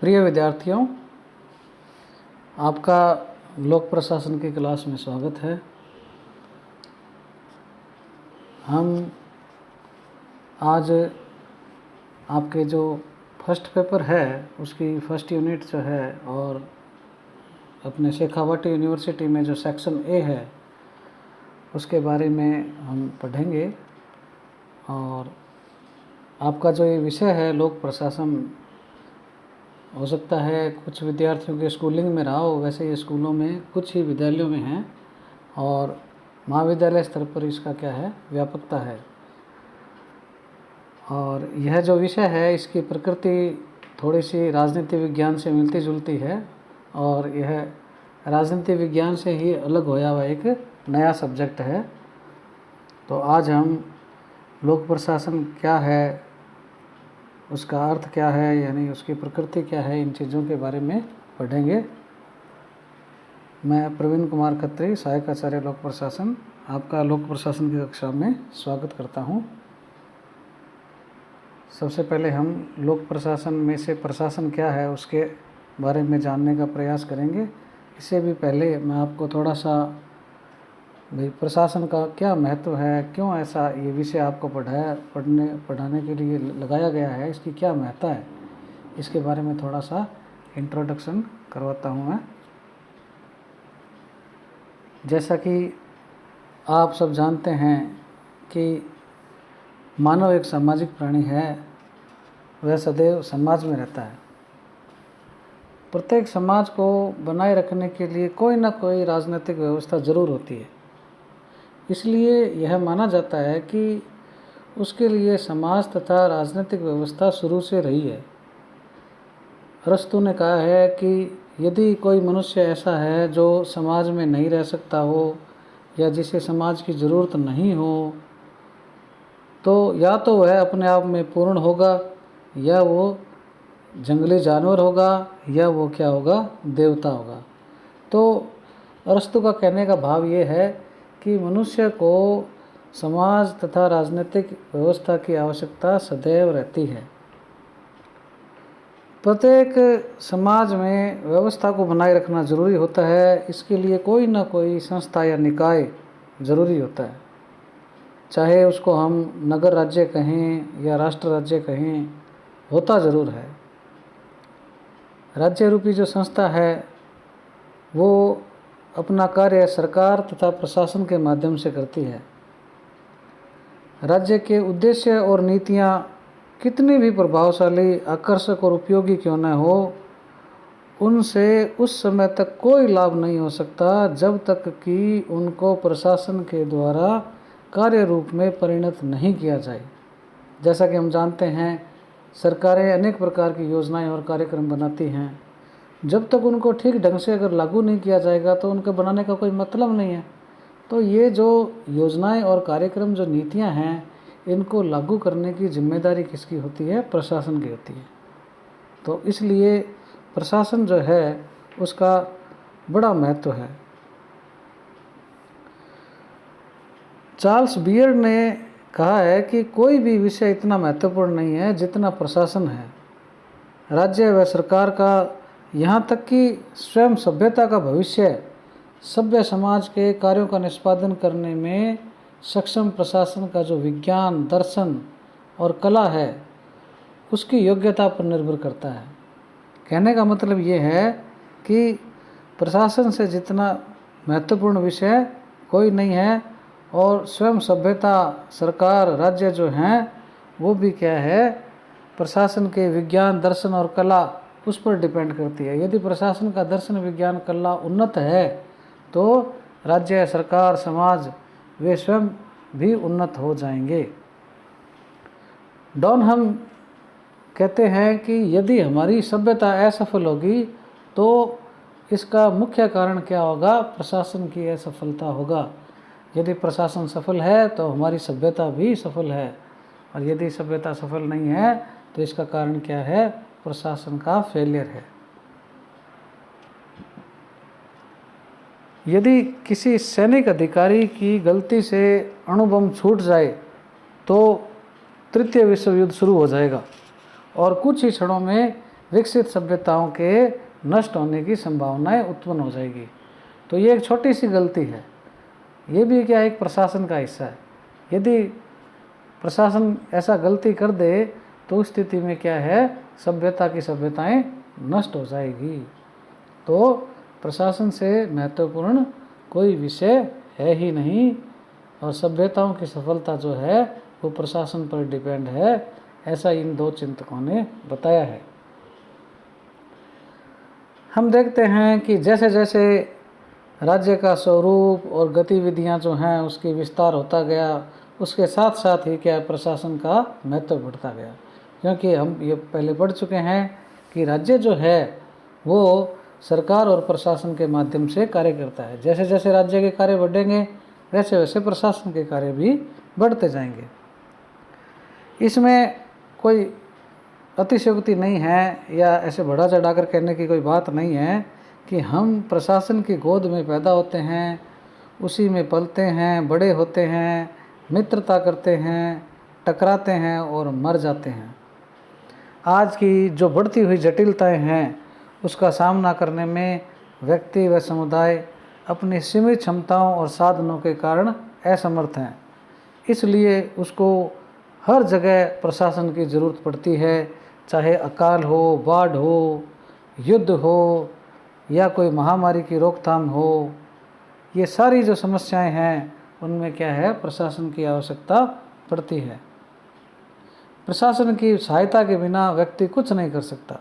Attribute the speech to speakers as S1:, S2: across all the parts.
S1: प्रिय विद्यार्थियों, आपका लोक प्रशासन की क्लास में स्वागत है। हम आज आपके जो फर्स्ट पेपर है उसकी फर्स्ट यूनिट जो है और अपने शेखावाटी यूनिवर्सिटी में जो सेक्शन ए है उसके बारे में हम पढ़ेंगे। और आपका जो ये विषय है लोक प्रशासन, हो सकता है कुछ विद्यार्थियों के स्कूलिंग में रहा हो, वैसे ये स्कूलों में कुछ ही विद्यालयों में हैं और महाविद्यालय स्तर पर इसका क्या है, व्यापकता है। और यह जो विषय है इसकी प्रकृति थोड़ी सी राजनीति विज्ञान से मिलती जुलती है और यह राजनीति विज्ञान से ही अलग होया हुआ एक नया सब्जेक्ट है। तो आज हम लोक प्रशासन क्या है, उसका अर्थ क्या है, यानी उसकी प्रकृति क्या है, इन चीज़ों के बारे में पढ़ेंगे। मैं प्रवीण कुमार खत्री, सहायक आचार्य लोक प्रशासन, आपका लोक प्रशासन की कक्षा में स्वागत करता हूं। सबसे पहले हम लोक प्रशासन में से प्रशासन क्या है उसके बारे में जानने का प्रयास करेंगे। इससे भी पहले मैं आपको थोड़ा सा भाई प्रशासन का क्या महत्व है, क्यों ऐसा ये विषय आपको पढ़ाने के लिए लगाया गया है, इसकी क्या महत्ता है, इसके बारे में थोड़ा सा इंट्रोडक्शन करवाता हूँ मैं। जैसा कि आप सब जानते हैं कि मानव एक सामाजिक प्राणी है, वह सदैव समाज में रहता है। प्रत्येक समाज को बनाए रखने के लिए कोई ना कोई राजनीतिक व्यवस्था जरूर होती है। इसलिए यह माना जाता है कि उसके लिए समाज तथा राजनीतिक व्यवस्था शुरू से रही है। अरस्तु ने कहा है कि यदि कोई मनुष्य ऐसा है जो समाज में नहीं रह सकता हो या जिसे समाज की ज़रूरत नहीं हो, तो या तो वह अपने आप में पूर्ण होगा या वो जंगली जानवर होगा या वो क्या होगा, देवता होगा। तो अरस्तु का कहने का भाव ये है कि मनुष्य को समाज तथा राजनीतिक व्यवस्था की आवश्यकता सदैव रहती है। प्रत्येक समाज में व्यवस्था को बनाए रखना जरूरी होता है। इसके लिए कोई ना कोई संस्था या निकाय जरूरी होता है, चाहे उसको हम नगर राज्य कहें या राष्ट्र राज्य कहें, होता ज़रूर है। राज्य रूपी जो संस्था है वो अपना कार्य सरकार तथा प्रशासन के माध्यम से करती है। राज्य के उद्देश्य और नीतियाँ कितनी भी प्रभावशाली, आकर्षक और उपयोगी क्यों न हो, उनसे उस समय तक कोई लाभ नहीं हो सकता जब तक कि उनको प्रशासन के द्वारा कार्य रूप में परिणत नहीं किया जाए। जैसा कि हम जानते हैं, सरकारें अनेक प्रकार की योजनाएं और कार्यक्रम बनाती हैं। जब तक उनको ठीक ढंग से अगर लागू नहीं किया जाएगा तो उनके बनाने का कोई मतलब नहीं है। तो ये जो योजनाएं और कार्यक्रम, जो नीतियां हैं, इनको लागू करने की जिम्मेदारी किसकी होती है? प्रशासन की होती है। तो इसलिए प्रशासन जो है उसका बड़ा महत्व है। चार्ल्स बियर्ड ने कहा है कि कोई भी विषय इतना महत्वपूर्ण नहीं है जितना प्रशासन है। राज्य व सरकार का, यहाँ तक कि स्वयं सभ्यता का भविष्य, सभ्य समाज के कार्यों का निष्पादन करने में सक्षम प्रशासन का जो विज्ञान, दर्शन और कला है, उसकी योग्यता पर निर्भर करता है। कहने का मतलब ये है कि प्रशासन से जितना महत्वपूर्ण विषय कोई नहीं है और स्वयं सभ्यता, सरकार, राज्य जो हैं वो भी क्या है, प्रशासन के विज्ञान, दर्शन और कला उस पर डिपेंड करती है। यदि प्रशासन का दर्शन, विज्ञान, कला उन्नत है तो राज्य, सरकार, समाज वे स्वयं भी उन्नत हो जाएंगे। डॉनहम कहते हैं कि यदि हमारी सभ्यता असफल होगी तो इसका मुख्य कारण क्या होगा? प्रशासन की असफलता होगा। यदि प्रशासन सफल है तो हमारी सभ्यता भी सफल है, और यदि सभ्यता सफल नहीं है तो इसका कारण क्या है? प्रशासन का फेलियर है। यदि किसी सैनिक अधिकारी की गलती से अणुबम छूट जाए तो तृतीय विश्व युद्ध शुरू हो जाएगा और कुछ ही क्षणों में विकसित सभ्यताओं के नष्ट होने की संभावनाएं उत्पन्न हो जाएगी। तो ये एक छोटी सी गलती है, ये भी क्या एक प्रशासन का हिस्सा है। यदि प्रशासन ऐसा गलती कर दे तो उस स्थिति में क्या है, सभ्यता की सभ्यताएं नष्ट हो जाएगी। तो प्रशासन से महत्वपूर्ण कोई विषय है ही नहीं, और सभ्यताओं की सफलता जो है वो प्रशासन पर डिपेंड है, ऐसा इन दो चिंतकों ने बताया है। हम देखते हैं कि जैसे जैसे राज्य का स्वरूप और गतिविधियां जो हैं उसकी विस्तार होता गया, उसके साथ साथ ही क्या प्रशासन का महत्व बढ़ता गया। क्योंकि हम ये पहले पढ़ चुके हैं कि राज्य जो है वो सरकार और प्रशासन के माध्यम से कार्य करता है। जैसे जैसे राज्य के कार्य बढ़ेंगे वैसे वैसे प्रशासन के कार्य भी बढ़ते जाएंगे। इसमें कोई अतिशयोक्ति नहीं है या ऐसे बढ़ा चढ़ाकर कहने की कोई बात नहीं है कि हम प्रशासन की गोद में पैदा होते हैं, उसी में पलते हैं, बड़े होते हैं, मित्रता करते हैं, टकराते हैं और मर जाते हैं। आज की जो बढ़ती हुई जटिलताएं हैं उसका सामना करने में व्यक्ति व समुदाय अपनी सीमित क्षमताओं और साधनों के कारण असमर्थ हैं। इसलिए उसको हर जगह प्रशासन की ज़रूरत पड़ती है, चाहे अकाल हो, बाढ़ हो, युद्ध हो या कोई महामारी की रोकथाम हो। ये सारी जो समस्याएं हैं उनमें क्या है, प्रशासन की आवश्यकता पड़ती है। प्रशासन की सहायता के बिना व्यक्ति कुछ नहीं कर सकता।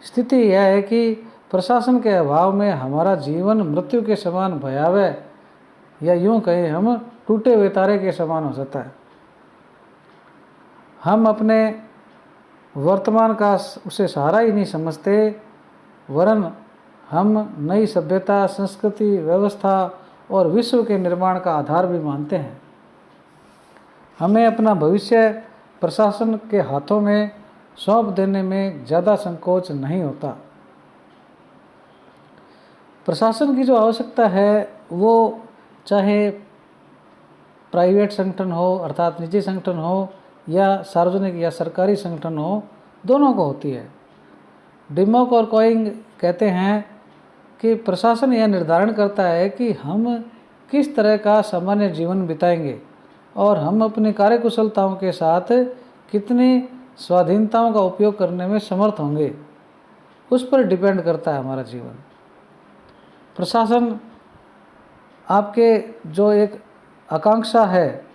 S1: स्थिति यह है कि प्रशासन के अभाव में हमारा जीवन मृत्यु के समान भयावह, या यूँ कहें हम टूटे हुए तारे के समान हो जाता है। हम अपने वर्तमान का उसे सहारा ही नहीं समझते, वरन हम नई सभ्यता, संस्कृति, व्यवस्था और विश्व के निर्माण का आधार भी मानते हैं। हमें अपना भविष्य प्रशासन के हाथों में सौंप देने में ज़्यादा संकोच नहीं होता। प्रशासन की जो आवश्यकता है वो चाहे प्राइवेट संगठन हो अर्थात निजी संगठन हो या सार्वजनिक या सरकारी संगठन हो, दोनों को होती है। डिमॉक और कोइंग कहते हैं कि प्रशासन यह निर्धारण करता है कि हम किस तरह का सामान्य जीवन बिताएंगे और हम अपनी कार्यकुशलताओं के साथ कितनी स्वाधीनताओं का उपयोग करने में समर्थ होंगे, उस पर डिपेंड करता है हमारा जीवन। प्रशासन आपके जो एक आकांक्षा है,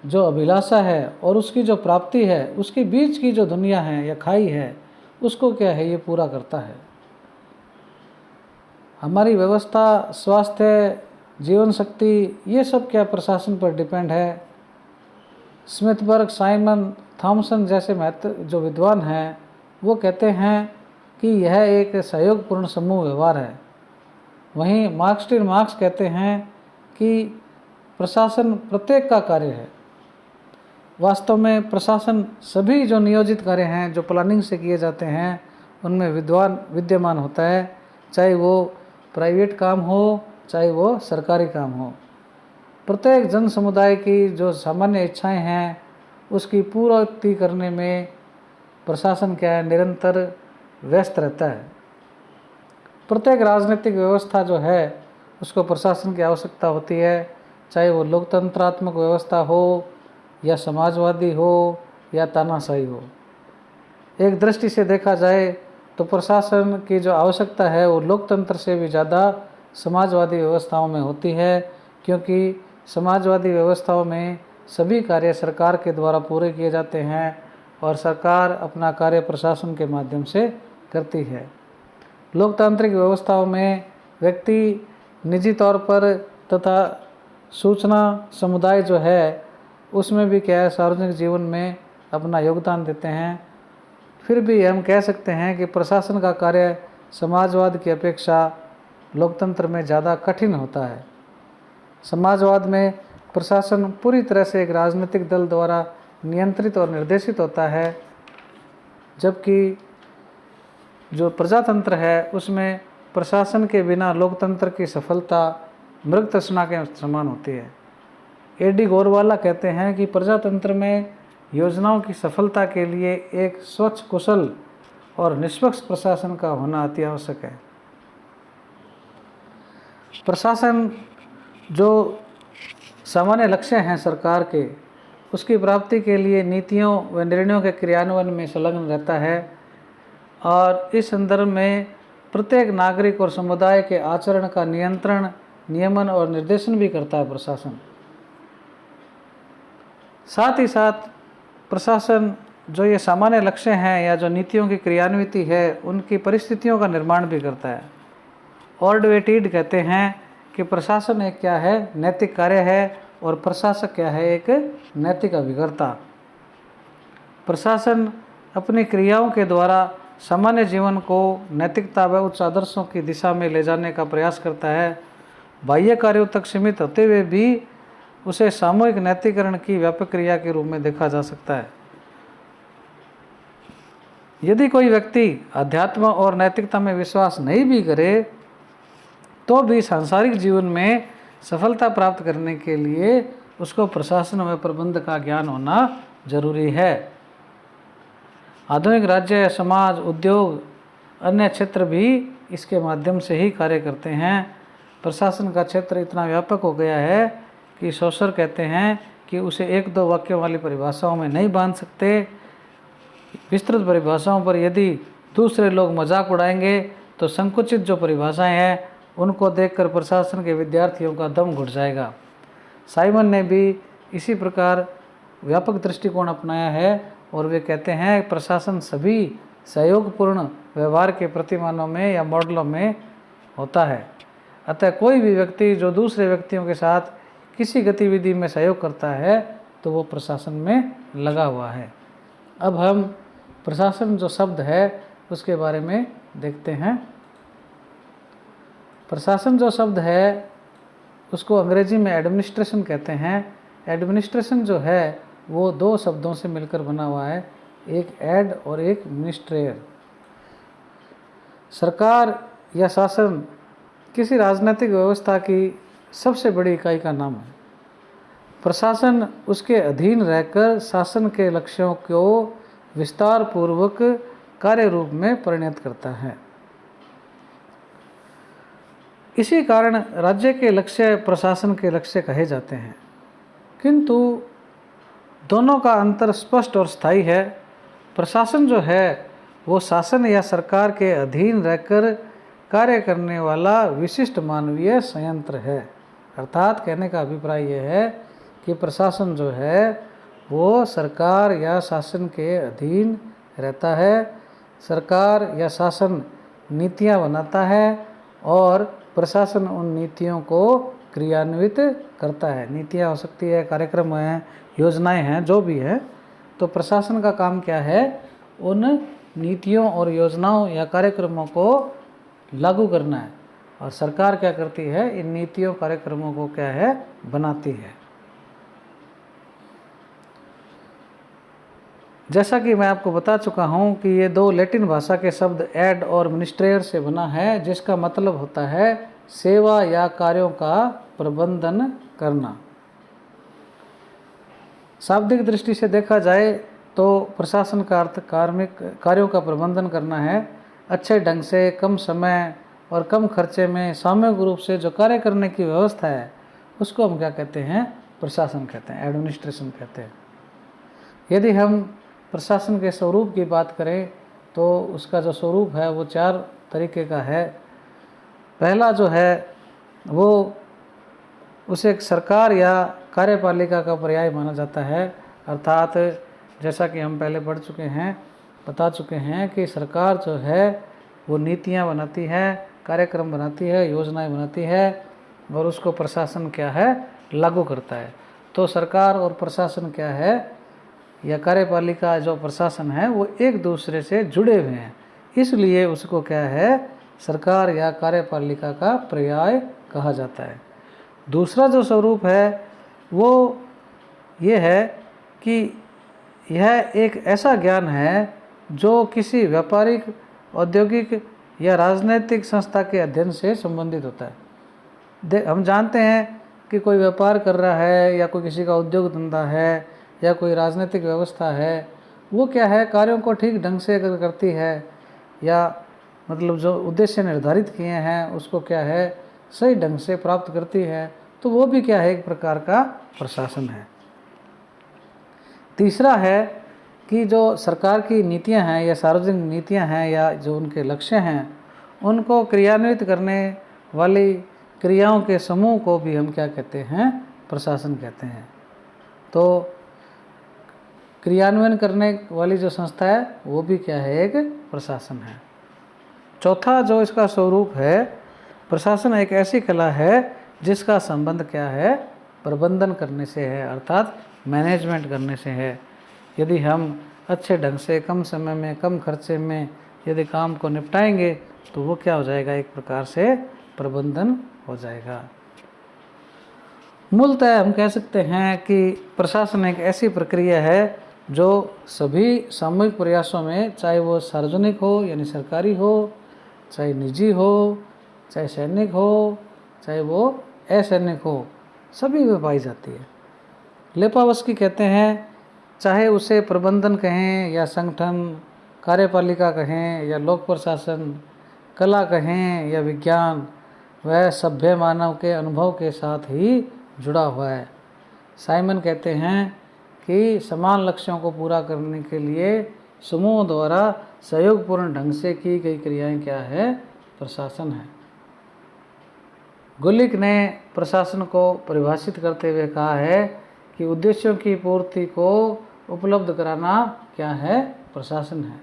S1: जो अभिलाषा है और उसकी जो प्राप्ति है, उसके बीच की जो दुनिया है या खाई है, उसको क्या है, ये पूरा करता है। हमारी व्यवस्था, स्वास्थ्य, जीवन शक्ति, ये सब क्या प्रशासन पर डिपेंड है। स्मिथबर्ग, साइमन, थॉमसन जैसे जो विद्वान हैं वो कहते हैं कि यह एक सहयोगपूर्ण समूह व्यवहार है। वहीं मार्क्स कहते हैं कि प्रशासन प्रत्येक का कार्य है। वास्तव में प्रशासन सभी जो नियोजित कार्य हैं, जो प्लानिंग से किए जाते हैं, उनमें विद्यमान होता है, चाहे वो प्राइवेट काम हो चाहे वो सरकारी काम हो। प्रत्येक जन समुदाय की जो सामान्य इच्छाएं हैं उसकी पूर्ति करने में प्रशासन क्या है, निरंतर व्यस्त रहता है। प्रत्येक राजनीतिक व्यवस्था जो है उसको प्रशासन की आवश्यकता होती है, चाहे वो लोकतंत्रात्मक व्यवस्था हो या समाजवादी हो या तानाशाही हो। एक दृष्टि से देखा जाए तो प्रशासन की जो आवश्यकता है वो लोकतंत्र से भी ज़्यादा समाजवादी व्यवस्थाओं में होती है, क्योंकि समाजवादी व्यवस्थाओं में सभी कार्य सरकार के द्वारा पूरे किए जाते हैं और सरकार अपना कार्य प्रशासन के माध्यम से करती है। लोकतांत्रिक व्यवस्थाओं में व्यक्ति निजी तौर पर तथा सूचना समुदाय जो है उसमें भी क्या है, सार्वजनिक जीवन में अपना योगदान देते हैं। फिर भी हम कह सकते हैं कि प्रशासन का कार्य समाजवाद की अपेक्षा लोकतंत्र में ज़्यादा कठिन होता है। समाजवाद में प्रशासन पूरी तरह से एक राजनीतिक दल द्वारा नियंत्रित और निर्देशित होता है, जबकि जो प्रजातंत्र है उसमें प्रशासन के बिना लोकतंत्र की सफलता मृग तृष्णा के समान होती है। एडी गोरवाला कहते हैं कि प्रजातंत्र में योजनाओं की सफलता के लिए एक स्वच्छ, कुशल और निष्पक्ष प्रशासन का होना अति आवश्यक है। प्रशासन जो सामान्य लक्ष्य हैं सरकार के, उसकी प्राप्ति के लिए नीतियों व निर्णयों के क्रियान्वयन में संलग्न रहता है और इस संदर्भ में प्रत्येक नागरिक और समुदाय के आचरण का नियंत्रण, नियमन और निर्देशन भी करता है प्रशासन। साथ ही साथ प्रशासन जो ये सामान्य लक्ष्य हैं या जो नीतियों की क्रियान्विति है, उनकी परिस्थितियों का निर्माण भी करता है। ऑर्डवेटिड कहते हैं कि प्रशासन एक क्या है, नैतिक कार्य है, और प्रशासक क्या है, एक नैतिक अभिकर्ता। प्रशासन अपनी क्रियाओं के द्वारा सामान्य जीवन को नैतिकता व उच्च आदर्शों की दिशा में ले जाने का प्रयास करता है। बाह्य कार्यों तक सीमित होते हुए भी उसे सामूहिक नैतिकरण की व्यापक क्रिया के रूप में देखा जा सकता है। यदि कोई व्यक्ति अध्यात्म और नैतिकता में विश्वास नहीं भी करे तो भी सांसारिक जीवन में सफलता प्राप्त करने के लिए उसको प्रशासन व प्रबंध का ज्ञान होना जरूरी है। आधुनिक राज्य, समाज, उद्योग, अन्य क्षेत्र भी इसके माध्यम से ही कार्य करते हैं। प्रशासन का क्षेत्र इतना व्यापक हो गया है कि सोसर कहते हैं कि उसे एक दो वाक्यों वाली परिभाषाओं में नहीं बांध सकते। विस्तृत परिभाषाओं पर यदि दूसरे लोग मजाक उड़ाएंगे तो संकुचित जो परिभाषाएं हैं उनको देखकर प्रशासन के विद्यार्थियों का दम घुट जाएगा। साइमन ने भी इसी प्रकार व्यापक दृष्टिकोण अपनाया है और वे कहते हैं प्रशासन सभी सहयोगपूर्ण व्यवहार के प्रतिमानों में या मॉडलों में होता है। अतः कोई भी व्यक्ति जो दूसरे व्यक्तियों के साथ किसी गतिविधि में सहयोग करता है तो वो प्रशासन में लगा हुआ है। अब हम प्रशासन जो शब्द है उसके बारे में देखते हैं। प्रशासन जो शब्द है उसको अंग्रेजी में एडमिनिस्ट्रेशन कहते हैं। एडमिनिस्ट्रेशन जो है वो दो शब्दों से मिलकर बना हुआ है, एक एड और एक मिनिस्ट्रेयर। सरकार या शासन किसी राजनीतिक व्यवस्था की सबसे बड़ी इकाई का नाम है। प्रशासन उसके अधीन रहकर शासन के लक्ष्यों को विस्तार पूर्वक कार्य रूप में परिणत करता है। इसी कारण राज्य के लक्ष्य प्रशासन के लक्ष्य कहे जाते हैं, किंतु दोनों का अंतर स्पष्ट और स्थायी है। प्रशासन जो है वो शासन या सरकार के अधीन रहकर कार्य करने वाला विशिष्ट मानवीय संयंत्र है। अर्थात कहने का अभिप्राय यह है कि प्रशासन जो है वो सरकार या शासन के अधीन रहता है। सरकार या शासन नीतियां बनाता है और प्रशासन उन नीतियों को क्रियान्वित करता है। नीतियाँ हो सकती है, कार्यक्रम हैं, योजनाएं हैं, जो भी है। तो प्रशासन का काम क्या है, उन नीतियों और योजनाओं या कार्यक्रमों को लागू करना है। और सरकार क्या करती है, इन नीतियों कार्यक्रमों को क्या है, बनाती है। जैसा कि मैं आपको बता चुका हूँ कि ये दो लैटिन भाषा के शब्द एड और मिनिस्ट्रेयर से बना है, जिसका मतलब होता है सेवा या कार्यों का प्रबंधन करना। शाब्दिक दृष्टि से देखा जाए तो प्रशासन का अर्थ कार्यों का प्रबंधन करना है। अच्छे ढंग से, कम समय और कम खर्चे में सामूहिक रूप से जो कार्य करने की व्यवस्था है उसको हम क्या कहते हैं, प्रशासन कहते हैं, एडमिनिस्ट्रेशन कहते हैं। यदि हम प्रशासन के स्वरूप की बात करें तो उसका जो स्वरूप है वो 4 तरीके का है। पहला जो है वो उसे एक सरकार या कार्यपालिका का पर्याय माना जाता है। अर्थात जैसा कि हम पहले पढ़ चुके हैं, बता चुके हैं कि सरकार जो है वो नीतियाँ बनाती है, कार्यक्रम बनाती है, योजनाएं बनाती है और उसको प्रशासन क्या है, लागू करता है। तो सरकार और प्रशासन क्या है, या कार्यपालिका जो प्रशासन है वो एक दूसरे से जुड़े हुए हैं, इसलिए उसको क्या है, सरकार या कार्यपालिका का पर्याय कहा जाता है। दूसरा जो स्वरूप है वो ये है कि यह एक ऐसा ज्ञान है जो किसी व्यापारिक, औद्योगिक या राजनीतिक संस्था के अध्ययन से संबंधित होता है। हम जानते हैं कि कोई व्यापार कर रहा है या कोई किसी का उद्योग धंधा है या कोई राजनीतिक व्यवस्था है, वो क्या है, कार्यों को ठीक ढंग से अगर करती है या मतलब जो उद्देश्य निर्धारित किए हैं उसको क्या है सही ढंग से प्राप्त करती है, तो वो भी क्या है एक प्रकार का प्रशासन है। तीसरा है कि जो सरकार की नीतियां हैं या सार्वजनिक नीतियां हैं या जो उनके लक्ष्य हैं उनको क्रियान्वित करने वाली क्रियाओं के समूह को भी हम क्या कहते हैं, प्रशासन कहते हैं। तो क्रियान्वयन करने वाली जो संस्था है वो भी क्या है, एक प्रशासन है। चौथा जो इसका स्वरूप है, प्रशासन एक ऐसी कला है जिसका संबंध क्या है, प्रबंधन करने से है, अर्थात मैनेजमेंट करने से है। यदि हम अच्छे ढंग से कम समय में कम खर्चे में यदि काम को निपटाएंगे तो वो क्या हो जाएगा, एक प्रकार से प्रबंधन हो जाएगा। मूलतः हम कह सकते हैं कि प्रशासन एक ऐसी प्रक्रिया है जो सभी सामूहिक प्रयासों में, चाहे वो सार्वजनिक हो यानी सरकारी हो, चाहे निजी हो, चाहे सैनिक हो, चाहे वो असैनिक हो, सभी में पाई जाती है। लेपावस्की कहते हैं, चाहे उसे प्रबंधन कहें या संगठन, कार्यपालिका कहें या लोक प्रशासन, कला कहें या विज्ञान, वह सभ्य मानव के अनुभव के साथ ही जुड़ा हुआ है। साइमन कहते हैं कि समान लक्ष्यों को पूरा करने के लिए समूह द्वारा सहयोगपूर्ण ढंग से की गई क्रियाएं क्या है, प्रशासन है। गुलिक ने प्रशासन को परिभाषित करते हुए कहा है कि उद्देश्यों की पूर्ति को उपलब्ध कराना क्या है, प्रशासन है।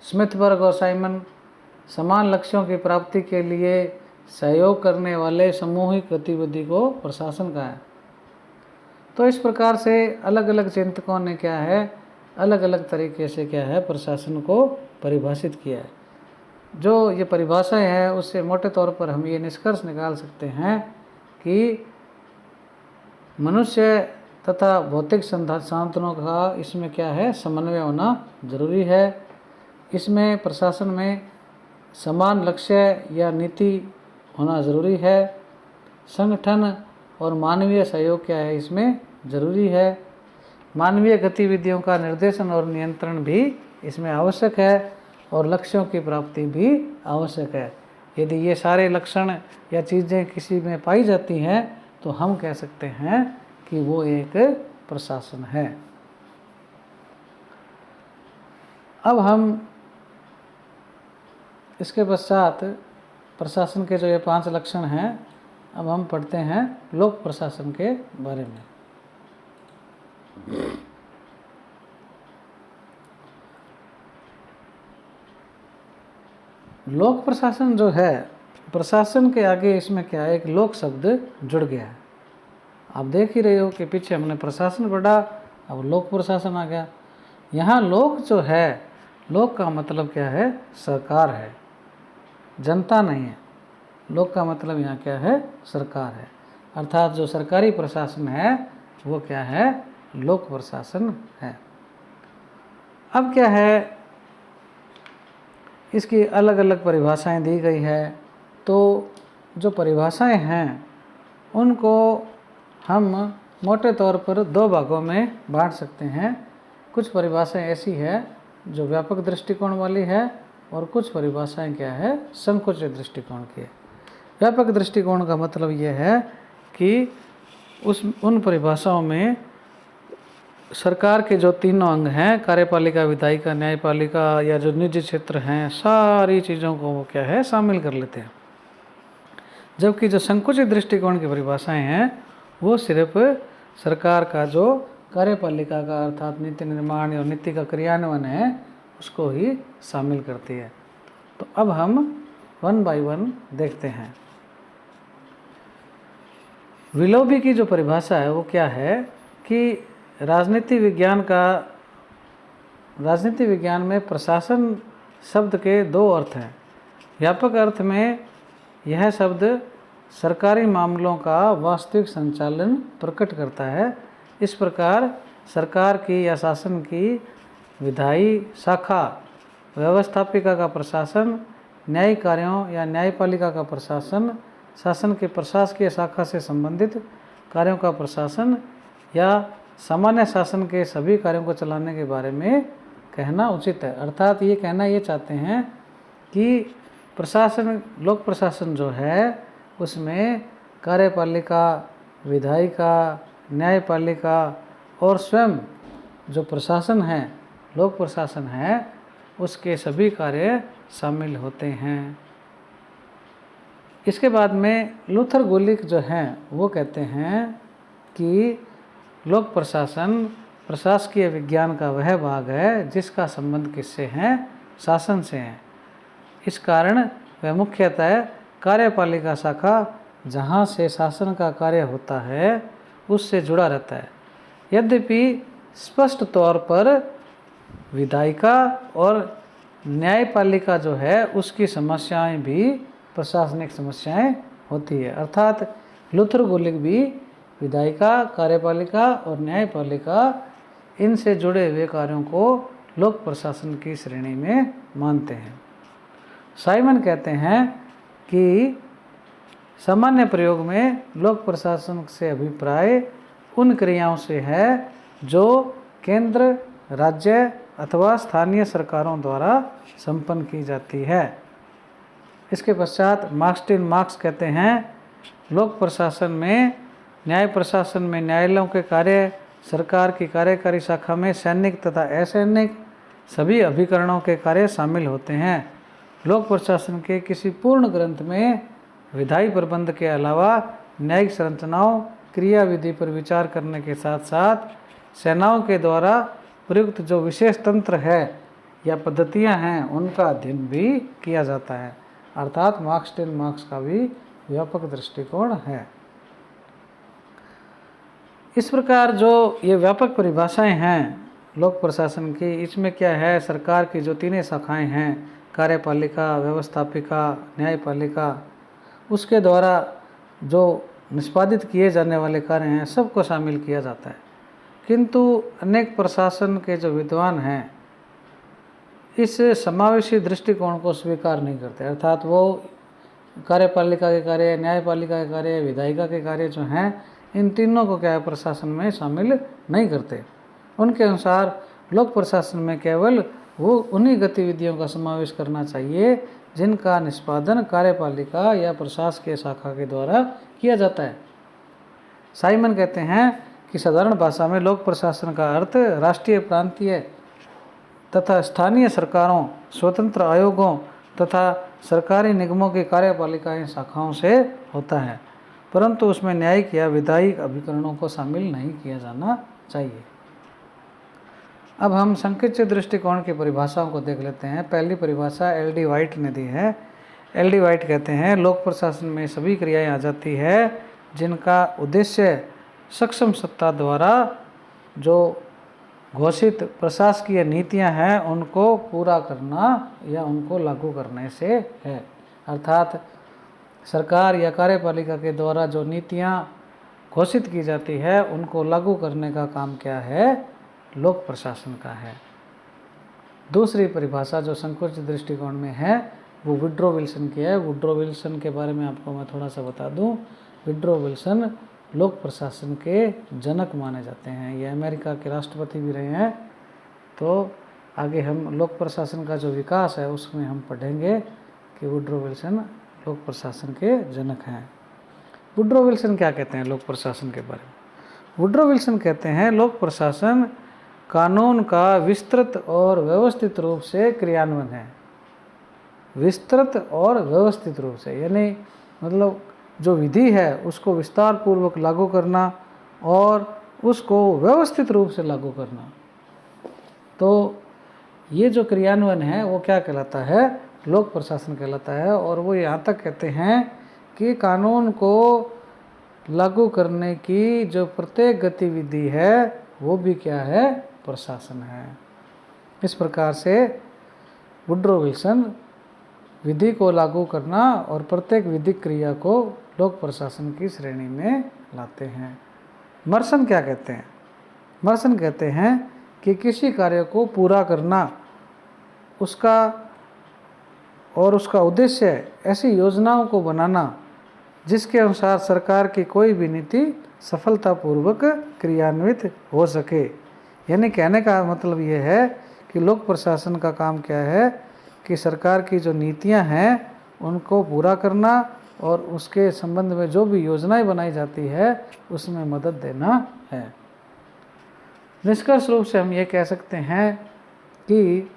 S1: स्मिथबर्ग और साइमन समान लक्ष्यों की प्राप्ति के लिए सहयोग करने वाले सामूहिक गतिविधि को प्रशासन कहा है। तो इस प्रकार से अलग अलग चिंतकों ने क्या है, अलग अलग तरीके से क्या है, प्रशासन को परिभाषित किया है। जो ये परिभाषाएं है उससे मोटे तौर पर हम ये निष्कर्ष निकाल सकते हैं कि मनुष्य तथा भौतिक संसाधनों का इसमें क्या है, समन्वय होना जरूरी है। इसमें प्रशासन में समान लक्ष्य या नीति होना ज़रूरी है। संगठन और मानवीय सहयोग क्या है, इसमें ज़रूरी है। मानवीय गतिविधियों का निर्देशन और नियंत्रण भी इसमें आवश्यक है और लक्ष्यों की प्राप्ति भी आवश्यक है। यदि ये सारे लक्षण या चीज़ें किसी में पाई जाती हैं तो हम कह सकते हैं कि वो एक प्रशासन है। अब हम इसके पश्चात प्रशासन के जो ये 5 लक्षण हैं, अब हम पढ़ते हैं लोक प्रशासन के बारे में। लोक प्रशासन जो है, प्रशासन के आगे इसमें क्या है, एक लोक शब्द जुड़ गया है। आप देख ही रहे हो कि पीछे हमने प्रशासन पढ़ा, अब लोक प्रशासन आ गया। यहाँ लोक जो है, लोक का मतलब क्या है, सरकार है, जनता नहीं है। लोक का मतलब यहाँ क्या है, सरकार है। अर्थात जो सरकारी प्रशासन है वो क्या है, लोक प्रशासन है। अब क्या है, इसकी अलग अलग परिभाषाएं दी गई है। तो जो परिभाषाएं हैं उनको हम मोटे तौर पर 2 भागों में बांट सकते हैं। कुछ परिभाषाएं ऐसी है जो व्यापक दृष्टिकोण वाली है और कुछ परिभाषाएं क्या है, संकुचित दृष्टिकोण की है। व्यापक दृष्टिकोण का मतलब ये है कि उन परिभाषाओं में सरकार के जो 3 अंग हैं, कार्यपालिका, विधायिका, न्यायपालिका या जो निजी क्षेत्र हैं, सारी चीज़ों को वो क्या है, शामिल कर लेते हैं। जबकि जो संकुचित दृष्टिकोण की परिभाषाएं हैं वो सिर्फ सरकार का जो कार्यपालिका का अर्थात नीति निर्माण और नीति का क्रियान्वयन है उसको ही शामिल करती है। तो अब हम 1 बाय 1 देखते हैं। विलोबी की जो परिभाषा है वो क्या है कि राजनीति विज्ञान में प्रशासन शब्द के 2 अर्थ हैं। व्यापक अर्थ में यह शब्द सरकारी मामलों का वास्तविक संचालन प्रकट करता है। इस प्रकार सरकार की या शासन की विधायी शाखा, व्यवस्थापिका का प्रशासन, न्यायिक कार्यों या न्यायपालिका का प्रशासन, शासन के प्रशासकीय शाखा से संबंधित कार्यों का प्रशासन या सामान्य शासन के सभी कार्यों को चलाने के बारे में कहना उचित है। अर्थात ये कहना ये चाहते हैं कि प्रशासन, लोक प्रशासन जो है उसमें कार्यपालिका, विधायिका, न्यायपालिका और स्वयं जो प्रशासन है, लोक प्रशासन है, उसके सभी कार्य शामिल होते हैं। इसके बाद में लूथर गुलिक जो हैं वो कहते हैं कि लोक प्रशासन प्रशासकीय विज्ञान का वह भाग है जिसका संबंध किससे है? शासन से है। इस कारण वह मुख्यतः कार्यपालिका शाखा जहाँ से शासन का कार्य होता है उससे जुड़ा रहता है। यद्यपि स्पष्ट तौर पर विधायिका और न्यायपालिका जो है उसकी समस्याएं भी प्रशासनिक समस्याएं होती है। अर्थात लूथर गुलिक भी विधायिका, कार्यपालिका और न्यायपालिका इनसे जुड़े हुए कार्यों को लोक प्रशासन की श्रेणी में मानते हैं। साइमन कहते हैं कि सामान्य प्रयोग में लोक प्रशासन से अभिप्राय उन क्रियाओं से है जो केंद्र, राज्य अथवा स्थानीय सरकारों द्वारा संपन्न की जाती है। इसके पश्चात मार्क्सटिन मार्क्स कहते हैं लोक प्रशासन में, न्याय प्रशासन में न्यायालयों के कार्य, सरकार की कार्यकारी शाखा में सैनिक तथा असैनिक सभी अभिकरणों के कार्य शामिल होते हैं। लोक प्रशासन के किसी पूर्ण ग्रंथ में विधायी प्रबंध के अलावा न्यायिक संरचनाओं, क्रिया विधि पर विचार करने के साथ साथ सेनाओं के द्वारा प्रयुक्त जो विशेष तंत्र है या पद्धतियां हैं उनका अध्ययन भी किया जाता है। अर्थात मार्क्सटिन मार्क्स का भी व्यापक दृष्टिकोण है। इस प्रकार जो ये व्यापक परिभाषाएं हैं लोक प्रशासन की, इसमें क्या है? सरकार की जो तीनों शाखाएं हैं, कार्यपालिका, व्यवस्थापिका, न्यायपालिका, उसके द्वारा जो निष्पादित किए जाने वाले कार्य हैं सबको शामिल किया जाता है। किंतु अनेक प्रशासन के जो विद्वान हैं इस समावेशी दृष्टिकोण को स्वीकार नहीं करते। अर्थात वो कार्यपालिका के कार्य, न्यायपालिका के कार्य, विधायिका के कार्य जो हैं इन तीनों को क्या है प्रशासन में शामिल नहीं करते। उनके अनुसार लोक प्रशासन में केवल वो उन्हीं गतिविधियों का समावेश करना चाहिए जिनका निष्पादन कार्यपालिका या प्रशासकीय शाखा के द्वारा किया जाता है। साइमन कहते हैं कि साधारण भाषा में लोक प्रशासन का अर्थ राष्ट्रीय, प्रांतीय तथा स्थानीय सरकारों, स्वतंत्र आयोगों तथा सरकारी निगमों की कार्यपालिकाएं शाखाओं से होता है, परंतु उसमें न्यायिक या विधायिक अभिकरणों को शामिल नहीं किया जाना चाहिए। अब हम संकुचित दृष्टिकोण की परिभाषाओं को देख लेते हैं। पहली परिभाषा एल.डी. वाइट ने दी है। एल.डी. वाइट कहते हैं लोक प्रशासन में सभी क्रियाएं आ जाती है जिनका उद्देश्य सक्षम सत्ता द्वारा जो घोषित प्रशासकीय नीतियां हैं उनको पूरा करना या उनको लागू करने से है। अर्थात सरकार या कार्यपालिका के द्वारा जो नीतियां घोषित की जाती है उनको लागू करने का काम क्या है? लोक प्रशासन का है। दूसरी परिभाषा जो संकुचित दृष्टिकोण में है वो वुड्रो विल्सन की है। वुड्रो विल्सन के बारे में आपको मैं थोड़ा सा बता दूं। वुड्रो विल्सन लोक प्रशासन के जनक माने जाते हैं। ये अमेरिका के राष्ट्रपति भी रहे हैं। तो आगे हम लोक प्रशासन का जो विकास है उसमें हम पढ़ेंगे कि वुड्रो विल्सन लोक प्रशासन के जनक हैं। वुड्रो विल्सन क्या कहते हैं लोक प्रशासन के बारे में? वुड्रो विल्सन कहते हैं लोक प्रशासन कानून का विस्तृत और व्यवस्थित रूप से क्रियान्वयन है। विस्तृत और व्यवस्थित रूप से यानी मतलब जो विधि है उसको विस्तार पूर्वक लागू करना और उसको व्यवस्थित रूप से लागू करना। तो ये जो क्रियान्वयन है वो क्या कहलाता है? लोक प्रशासन कहलाता है। और वो यहाँ तक कहते हैं कि कानून को लागू करने की जो प्रत्येक गतिविधि है वो भी क्या है? प्रशासन है। इस प्रकार से वुड्रो विल्सन विधि को लागू करना और प्रत्येक विधिक क्रिया को लोक प्रशासन की श्रेणी में लाते हैं। मर्सन क्या कहते हैं? मर्सन कहते हैं कि किसी कार्य को पूरा करना उसका उद्देश्य ऐसी योजनाओं को बनाना जिसके अनुसार सरकार की कोई भी नीति सफलतापूर्वक क्रियान्वित हो सके। यानी कहने का मतलब ये है कि कि लोक प्रशासन का काम क्या है कि सरकार की जो नीतियां हैं उनको पूरा करना और उसके संबंध में जो भी योजनाएं बनाई जाती है उसमें मदद देना है। निष्कर्ष रूप से हम ये कह सकते हैं कि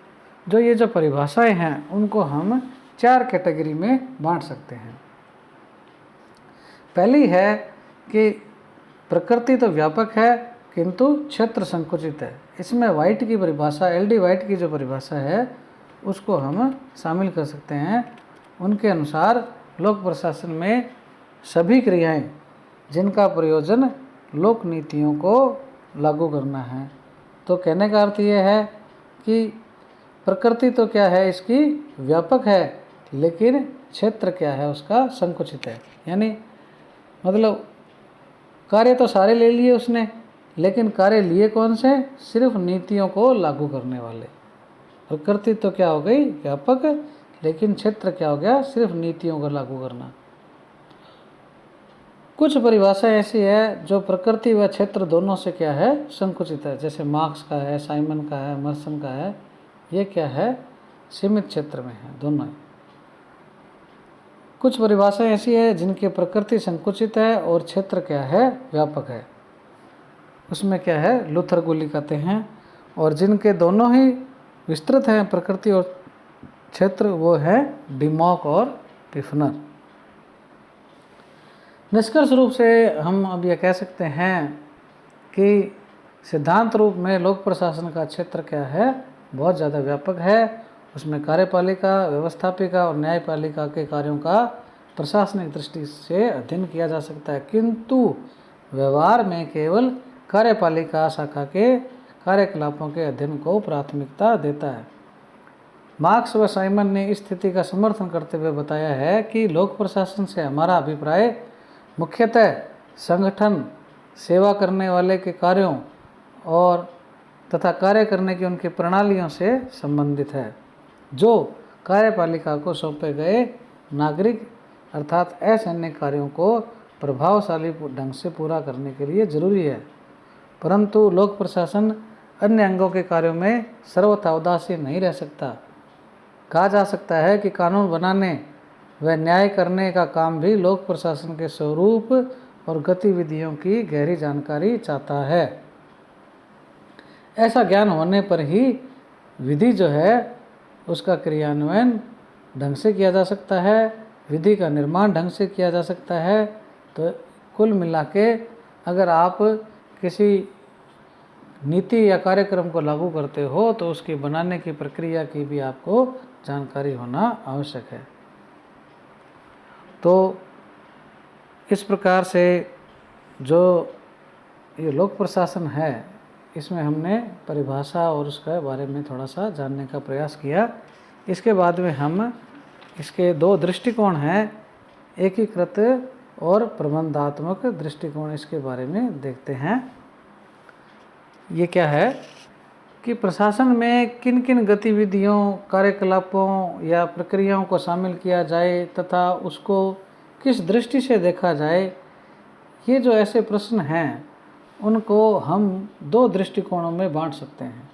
S1: ये जो परिभाषाएं हैं उनको हम 4 कैटेगरी में बांट सकते हैं। पहली है कि प्रकृति तो व्यापक है किंतु क्षेत्र संकुचित है। इसमें वाइट की परिभाषा, एल.डी. वाइट की जो परिभाषा है उसको हम शामिल कर सकते हैं। उनके अनुसार लोक प्रशासन में सभी क्रियाएं जिनका प्रयोजन लोक नीतियों को लागू करना है। तो कहने का अर्थ ये है कि प्रकृति तो क्या है इसकी व्यापक है, लेकिन क्षेत्र क्या है उसका संकुचित है। यानी मतलब कार्य तो सारे ले लिए उसने, लेकिन कार्य लिए कौन से? सिर्फ नीतियों को लागू करने वाले। प्रकृति तो क्या हो गई? व्यापक, लेकिन क्षेत्र क्या हो गया? सिर्फ नीतियों को लागू करना। कुछ परिभाषा ऐसी है जो प्रकृति व क्षेत्र दोनों से क्या है? संकुचित है। जैसे मार्क्स का है, साइमन का है, मर्सन का है। ये क्या है? सीमित क्षेत्र में है दोनों। कुछ परिभाषाएं ऐसी है जिनकी प्रकृति संकुचित है और क्षेत्र क्या है? व्यापक है। उसमें क्या है? लूथर गुली कहते हैं। और जिनके दोनों ही विस्तृत हैं, प्रकृति और क्षेत्र, वो है डिमॉक और पिफनर। निष्कर्ष रूप से हम अब यह कह सकते हैं कि सिद्धांत रूप में लोक प्रशासन का क्षेत्र क्या है? बहुत ज़्यादा व्यापक है। उसमें कार्यपालिका, व्यवस्थापिका और न्यायपालिका के कार्यों का प्रशासनिक दृष्टि से अध्ययन किया जा सकता है, किंतु व्यवहार में केवल कार्यपालिका शाखा के कार्यकलापों के अध्ययन को प्राथमिकता देता है। मार्क्स व साइमन ने इस स्थिति का समर्थन करते हुए बताया है कि लोक प्रशासन से हमारा अभिप्राय मुख्यतः संगठन, सेवा करने वाले के कार्यों और तथा कार्य करने की उनकी प्रणालियों से संबंधित है, जो कार्यपालिका को सौंपे गए नागरिक अर्थात असैन्य कार्यों को प्रभावशाली ढंग से पूरा करने के लिए जरूरी है। परंतु लोक प्रशासन अन्य अंगों के कार्यों में सर्वथा उदासीन नहीं रह सकता। कहा जा सकता है कि कानून बनाने व न्याय करने का काम भी लोक प्रशासन के स्वरूप और गतिविधियों की गहरी जानकारी चाहता है। ऐसा ज्ञान होने पर ही विधि जो है उसका क्रियान्वयन ढंग से किया जा सकता है, विधि का निर्माण ढंग से किया जा सकता है। तो कुल मिला के अगर आप किसी नीति या कार्यक्रम को लागू करते हो तो उसकी बनाने की प्रक्रिया की भी आपको जानकारी होना आवश्यक है। तो इस प्रकार से जो ये लोक प्रशासन है इसमें हमने परिभाषा और उसके बारे में थोड़ा सा जानने का प्रयास किया। इसके बाद में हम इसके 2 दृष्टिकोण हैं, एकीकृत और प्रबंधात्मक दृष्टिकोण, इसके बारे में देखते हैं। ये क्या है कि प्रशासन में किन किन गतिविधियों, कार्यकलापों या प्रक्रियाओं को शामिल किया जाए तथा उसको किस दृष्टि से देखा जाए, ये जो ऐसे प्रश्न हैं उनको हम 2 दृष्टिकोणों में बांट सकते हैं।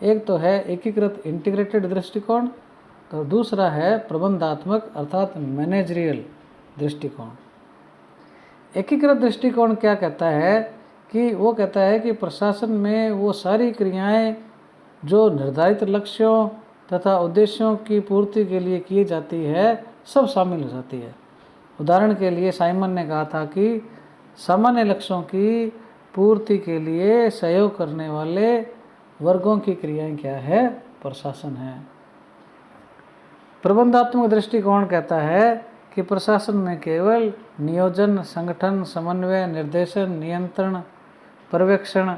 S1: एक तो है एकीकृत इंटीग्रेटेड दृष्टिकोण, तो दूसरा है प्रबंधात्मक अर्थात मैनेजरियल दृष्टिकोण। एकीकृत दृष्टिकोण क्या कहता है कि वो कहता है कि प्रशासन में वो सारी क्रियाएं जो निर्धारित लक्ष्यों तथा उद्देश्यों की पूर्ति के लिए की जाती है सब शामिल हो जाती है। उदाहरण के लिए साइमन ने कहा था कि सामान्य लक्ष्यों की पूर्ति के लिए सहयोग करने वाले वर्गों की क्रियाएं क्या है? प्रशासन है। प्रबंधात्मक दृष्टिकोण कहता है कि प्रशासन में केवल नियोजन, संगठन, समन्वय, निर्देशन, नियंत्रण, पर्यवेक्षण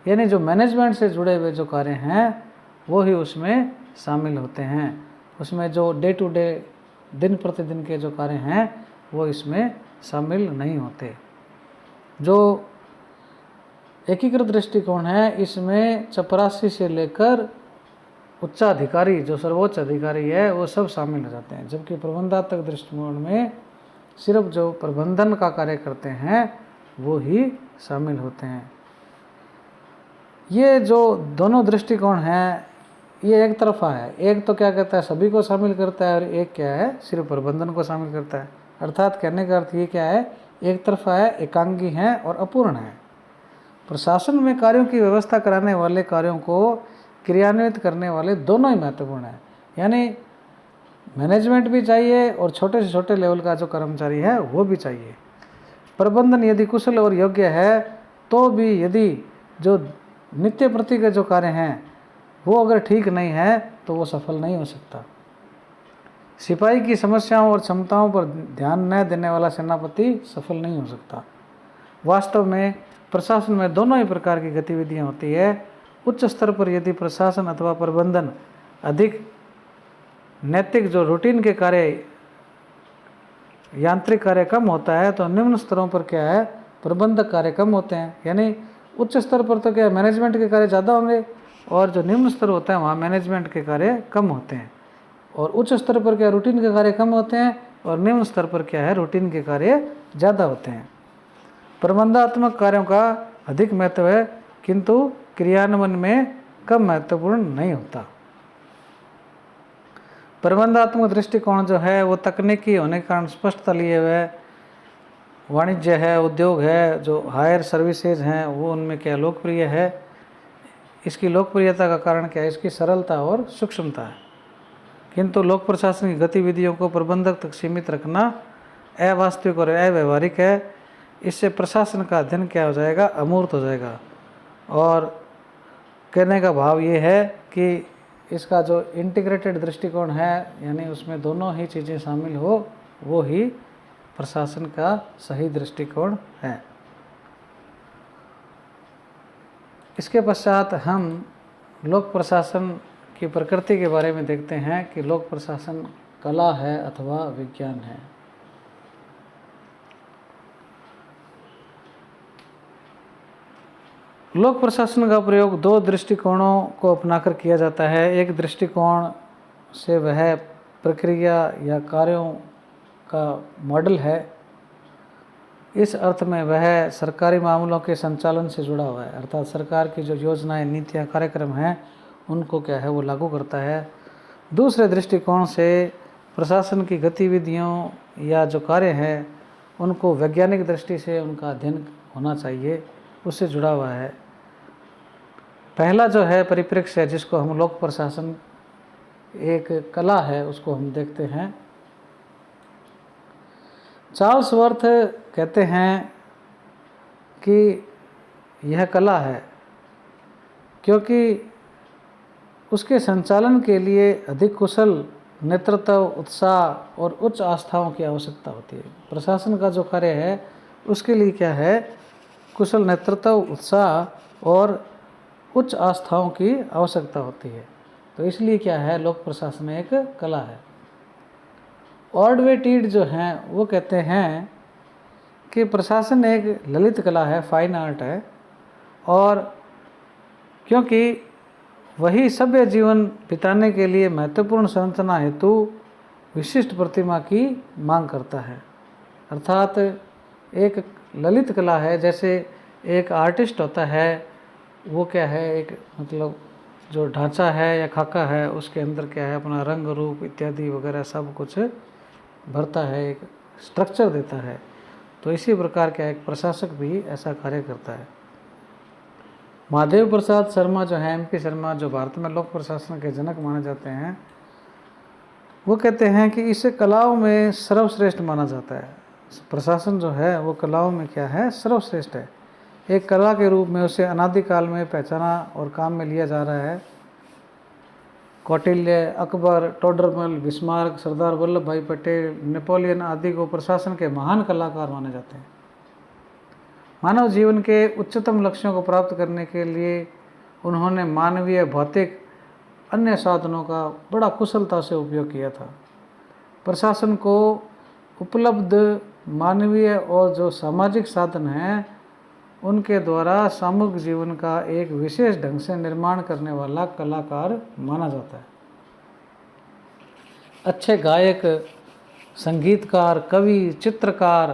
S1: यानी जो मैनेजमेंट से जुड़े हुए जो कार्य हैं वो ही उसमें शामिल होते हैं। उसमें जो डे टू डे, दिन प्रतिदिन के जो कार्य हैं वो इसमें शामिल नहीं होते। जो एकीकृत दृष्टिकोण है इसमें चपरासी से लेकर उच्चाधिकारी, जो सर्वोच्च अधिकारी है, वो सब शामिल हो जाते हैं। जबकि प्रबंधात्मक दृष्टिकोण में सिर्फ जो प्रबंधन का कार्य करते हैं वो ही शामिल होते हैं। ये जो दोनों दृष्टिकोण हैं ये एक तरफा है। एक तो क्या कहता है सभी को शामिल करता है और एक क्या है सिर्फ प्रबंधन को शामिल करता है। अर्थात कहने का अर्थ ये क्या है, एक तरफा है, एकांगी है और अपूर्ण है। प्रशासन में कार्यों की व्यवस्था कराने वाले, कार्यों को क्रियान्वित करने वाले दोनों ही महत्वपूर्ण हैं। यानी मैनेजमेंट भी चाहिए और छोटे से छोटे लेवल का जो कर्मचारी है वो भी चाहिए। प्रबंधन यदि कुशल और योग्य है तो भी यदि जो नित्य प्रति के जो कार्य हैं वो अगर ठीक नहीं है तो वो सफल नहीं हो सकता। सिपाही की समस्याओं और क्षमताओं पर ध्यान न देने वाला सेनापति सफल नहीं हो सकता। वास्तव में प्रशासन में दोनों ही प्रकार की गतिविधियां होती है। उच्च स्तर पर यदि प्रशासन अथवा प्रबंधन अधिक नैतिक जो रूटीन के कार्य, यांत्रिक कार्य कम होता है, तो निम्न स्तरों पर क्या है प्रबंधक कार्य कम होते हैं। यानी उच्च स्तर पर तो क्या मैनेजमेंट के कार्य ज़्यादा होंगे और जो निम्न स्तर होता है वहाँ मैनेजमेंट के कार्य कम होते हैं। और उच्च स्तर पर क्या रूटीन के कार्य कम होते हैं और निम्न स्तर पर क्या है रूटीन के कार्य ज़्यादा होते हैं। प्रबंधात्मक कार्यों का अधिक महत्व है किंतु क्रियान्वयन में कम महत्वपूर्ण नहीं होता। प्रबंधात्मक दृष्टिकोण जो है वो तकनीकी होने के कारण स्पष्टता लिए हुए, वाणिज्य है, उद्योग है, जो हायर सर्विसेज हैं वो उनमें क्या लोकप्रिय है। इसकी लोकप्रियता का कारण क्या है, इसकी सरलता और सूक्ष्मता है। किंतु लोक प्रशासन की गतिविधियों को प्रबंधक तक सीमित रखना अवास्तविक और अव्यवहारिक है। इससे प्रशासन का अध्ययन क्या हो जाएगा, अमूर्त हो जाएगा। और कहने का भाव ये है कि इसका जो इंटीग्रेटेड दृष्टिकोण है, यानी उसमें दोनों ही चीज़ें शामिल हो, वो ही प्रशासन का सही दृष्टिकोण है। इसके पश्चात हम लोक प्रशासन की प्रकृति के बारे में देखते हैं कि लोक प्रशासन कला है अथवा विज्ञान है। लोक प्रशासन का प्रयोग दो दृष्टिकोणों को अपनाकर किया जाता है। एक दृष्टिकोण से वह प्रक्रिया या कार्यों का मॉडल है। इस अर्थ में वह सरकारी मामलों के संचालन से जुड़ा हुआ है, अर्थात सरकार की जो योजनाएं, नीतियां, कार्यक्रम हैं उनको क्या है वो लागू करता है। दूसरे दृष्टिकोण से प्रशासन की गतिविधियों या जो कार्य हैं उनको वैज्ञानिक दृष्टि से उनका अध्ययन होना चाहिए, उससे जुड़ा हुआ है। पहला जो है परिप्रेक्ष्य, जिसको हम लोक प्रशासन एक कला है उसको हम देखते हैं। चार्ल्स वर्थ कहते हैं कि यह कला है क्योंकि उसके संचालन के लिए अधिक कुशल नेतृत्व, उत्साह और उच्च आस्थाओं की आवश्यकता होती है। प्रशासन का जो कार्य है उसके लिए क्या है, कुशल नेतृत्व, उत्साह और उच्च आस्थाओं की आवश्यकता होती है। तो इसलिए क्या है, लोक प्रशासन एक कला है। ऑर्डवे टीड जो हैं वो कहते हैं कि प्रशासन एक ललित कला है, फाइन आर्ट है, और क्योंकि वही सभ्य जीवन बिताने के लिए महत्वपूर्ण संरचना हेतु विशिष्ट प्रतिमा की मांग करता है। अर्थात एक ललित कला है, जैसे एक आर्टिस्ट होता है वो क्या है, एक मतलब जो ढांचा है या खाका है उसके अंदर क्या है अपना रंग रूप इत्यादि वगैरह सब कुछ भरता है, एक स्ट्रक्चर देता है। तो इसी प्रकार का एक प्रशासक भी ऐसा कार्य करता है। महादेव प्रसाद शर्मा जो है, MP शर्मा, जो भारत में लोक प्रशासन के जनक माने जाते हैं, वो कहते हैं कि इसे कलाओं में सर्वश्रेष्ठ माना जाता है। प्रशासन जो है वो कलाओं में क्या है, सर्वश्रेष्ठ है। एक कला के रूप में उसे अनादिकाल में पहचाना और काम में लिया जा रहा है। कौटिल्य, अकबर, टोडरमल, बिस्मार्क, सरदार वल्लभ भाई पटेल, नेपोलियन आदि को प्रशासन के महान कलाकार माने जाते हैं। मानव जीवन के उच्चतम लक्ष्यों को प्राप्त करने के लिए उन्होंने मानवीय, भौतिक, अन्य साधनों का बड़ा कुशलता से उपयोग किया था। प्रशासन को उपलब्ध मानवीय और जो सामाजिक साधन हैं उनके द्वारा सामूहिक जीवन का एक विशेष ढंग से निर्माण करने वाला कलाकार माना जाता है। अच्छे गायक, संगीतकार, कवि, चित्रकार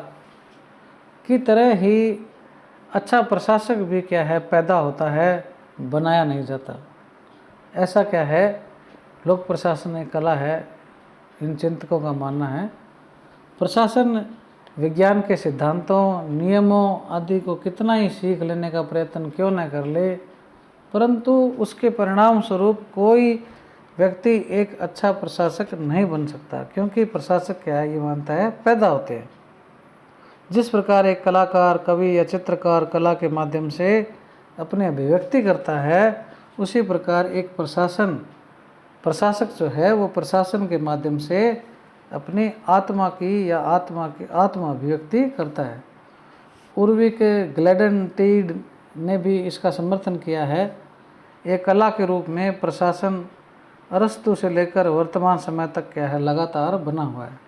S1: की तरह ही अच्छा प्रशासक भी क्या है पैदा होता है, बनाया नहीं जाता। ऐसा क्या है, लोक प्रशासन एक कला है, इन चिंतकों का मानना है। प्रशासन विज्ञान के सिद्धांतों, नियमों आदि को कितना ही सीख लेने का प्रयत्न क्यों न कर ले, परंतु उसके परिणाम स्वरूप कोई व्यक्ति एक अच्छा प्रशासक नहीं बन सकता, क्योंकि प्रशासक क्या है, ये मानता है, पैदा होते हैं। जिस प्रकार एक कलाकार, कवि या चित्रकार कला के माध्यम से अपने अभिव्यक्ति करता है, उसी प्रकार एक प्रशासक जो है वो प्रशासन के माध्यम से अपनी आत्मा की आत्मा अभिव्यक्ति करता है। उर्विक ग्लैडन-टीड ने भी इसका समर्थन किया है। एक कला के रूप में प्रशासन अरस्तु से लेकर वर्तमान समय तक क्या है, लगातार बना हुआ है।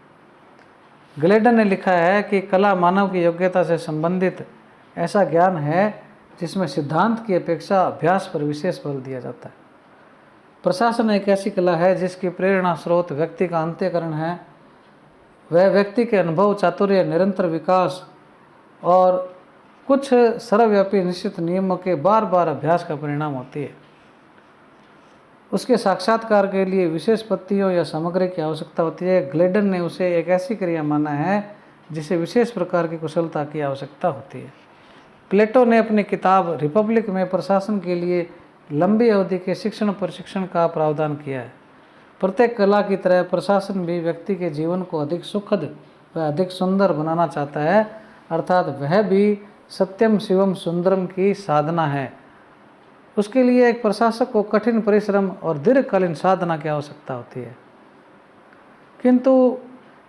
S1: ग्लैडन ने लिखा है कि कला मानव की योग्यता से संबंधित ऐसा ज्ञान है जिसमें सिद्धांत की अपेक्षा अभ्यास पर विशेष बल दिया जाता है। प्रशासन एक ऐसी कला है जिसकी प्रेरणा स्रोत व्यक्ति का अंतःकरण है। वह व्यक्ति के अनुभव, चातुर्य, निरंतर विकास और कुछ सर्वव्यापी निश्चित नियमों के बार बार अभ्यास का परिणाम होती है। उसके साक्षात्कार के लिए विशेष पत्तियों या सामग्री की आवश्यकता होती है। ग्लैडन ने उसे एक ऐसी क्रिया माना है जिसे विशेष प्रकार की कुशलता की आवश्यकता होती है। प्लेटो ने अपनी किताब रिपब्लिक में प्रशासन के लिए लंबी अवधि के शिक्षण प्रशिक्षण का प्रावधान किया है। प्रत्येक कला की तरह प्रशासन भी व्यक्ति के जीवन को अधिक सुखद व अधिक सुंदर बनाना चाहता है, अर्थात वह भी सत्यम शिवम सुंदरम की साधना है। उसके लिए एक प्रशासक को कठिन परिश्रम और दीर्घकालीन साधना की आवश्यकता होती है। किंतु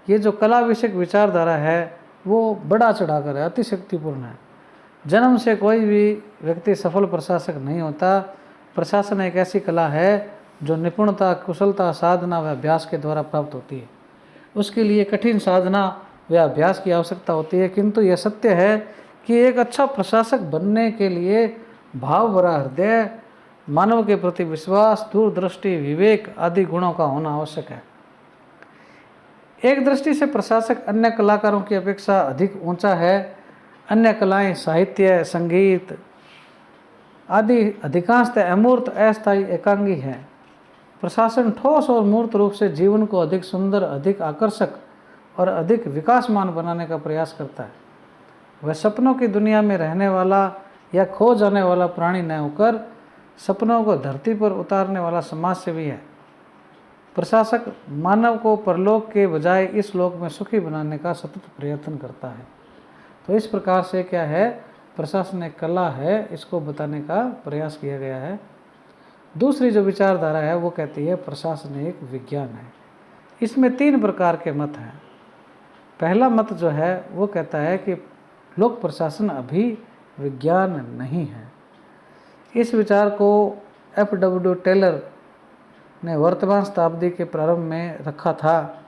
S1: ये जो कला विषयक विचारधारा है वो बड़ा चढ़ाकर है, अतिशक्तिपूर्ण है। जन्म से कोई भी व्यक्ति सफल प्रशासक नहीं होता। प्रशासन एक ऐसी कला है जो निपुणता, कुशलता, साधना व अभ्यास के द्वारा प्राप्त होती है। उसके लिए कठिन साधना व अभ्यास की आवश्यकता होती है, किंतु यह सत्य है कि एक अच्छा प्रशासक बनने के लिए भाव भरा हृदय, मानव के प्रति विश्वास, दूरदृष्टि, विवेक आदि गुणों का होना आवश्यक है। एक दृष्टि से प्रशासक अन्य कलाकारों की अपेक्षा अधिक ऊंचा है। अन्य कलाएं, साहित्य, संगीत आदि अधिकांशतः अमूर्त, अस्थायी, एकांगी हैं। प्रशासन ठोस और मूर्त रूप से जीवन को अधिक सुंदर, अधिक आकर्षक और अधिक विकासमान बनाने का प्रयास करता है। वह सपनों की दुनिया में रहने वाला या खो जाने वाला प्राणी न होकर सपनों को धरती पर उतारने वाला समाजसेवी है। प्रशासक मानव को परलोक के बजाय इस लोक में सुखी बनाने का सतत प्रयत्न करता है। तो इस प्रकार से क्या है, प्रशासन एक कला है, इसको बताने का प्रयास किया गया है। दूसरी जो विचारधारा है वो कहती है प्रशासन एक विज्ञान है। इसमें 3 प्रकार के मत हैं। पहला मत जो है वो कहता है कि लोक प्रशासन अभी विज्ञान नहीं है। इस विचार को F.W. टेलर ने वर्तमान शताब्दी के प्रारंभ में रखा था।